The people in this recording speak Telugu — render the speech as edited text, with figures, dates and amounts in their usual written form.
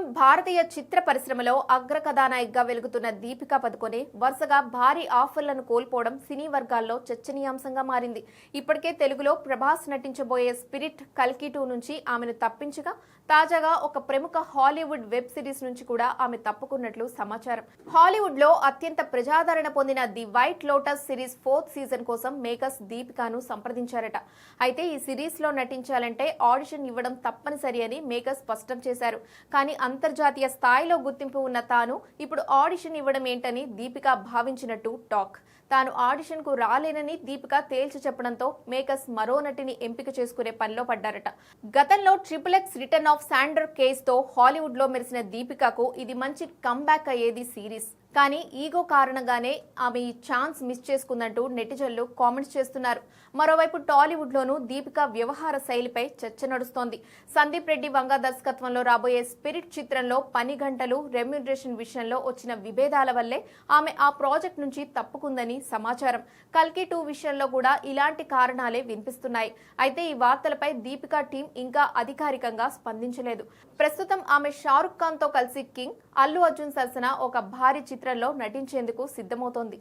ప్రస్తుతం భారతీయ చిత్ర పరిశ్రమలో అగ్ర కథానాయికగా వెలుగుతున్న దీపికా పదుకొనే వరుసగా భారీ ఆఫర్లను కోల్పోవడం సినీ వర్గాల్లో చర్చనీయాంశంగా మారింది. ఇప్పటికే తెలుగులో ప్రభాస్ నటించబోయే స్పిరిట్ కల్కి 2 నుంచి ఆమెను తప్పించగా తాజాగా ఒక ప్రముఖ హాలీవుడ్ వెబ్ సిరీస్ నుంచి కూడా ఆమె తప్పుకున్నట్లు సమాచారం. హాలీవుడ్ లో అత్యంత ప్రజాదరణ పొందిన the white lotus series 4th season కోసం మేకర్స్ దీపికాను సంప్రదించారట. అయితే ఈ సిరీస్ లో నటించాలంటే ఆడిషన్ ఇవ్వడం తప్పనిసరి అని మేకర్స్ స్పష్టం చేశారు. కానీ అంతర్జాతీయ స్థాయిలో గుర్తింపు ఉన్న తాను ఇప్పుడు ఆడిషన్ ఇవ్వడం ఏంటని దీపిక భావించినట్టు టాక్. తాను ఆడిషన్ కు రాలేనని దీపిక తేల్చి చెప్పడంతో మేకర్స్ మరో నటిని ఎంపిక చేసుకునే పనిలో పడ్డారట. గతంలో XXX రిటర్న్ ఆఫ్ శాండర్ కేసుతో హాలీవుడ్ లో మెరిసిన దీపికకు ఇది మంచి కంబ్యాక్ అయ్యేది సిరీస్. కానీ ఈగో కారణంగానే ఆమె ఈ ఛాన్స్ మిస్ చేసుకుందంటూ నెటిజన్లు కామెంట్స్ చేస్తున్నారు. మరోవైపు టాలీవుడ్ లోనూ దీపిక వ్యవహార శైలిపై చర్చ నడుస్తోంది. సందీప్ రెడ్డి వంగ దర్శకత్వంలో రాబోయే స్పిరిట్ చిత్రంలో పని గంటలు రెమ్యూనరేషన్ విషయంలో వచ్చిన విభేదాల వల్లే ఆమె ఆ ప్రాజెక్ట్ నుంచి తప్పుకుందని సమాచారం. కల్కి 2 విషయంలో కూడా ఇలాంటి కారణాలే వినిపిస్తున్నాయి. అయితే ఈ వార్తలపై దీపిక టీం ఇంకా అధికారికంగా స్పందించలేదు. ప్రస్తుతం ఆమె షారుఖ్ ఖాన్ తో కలిసి కింగ్, అల్లు అర్జున్ సరసన ఒక భారీ చిత్రంలో నటించేందుకు సిద్ధమవుతోంది.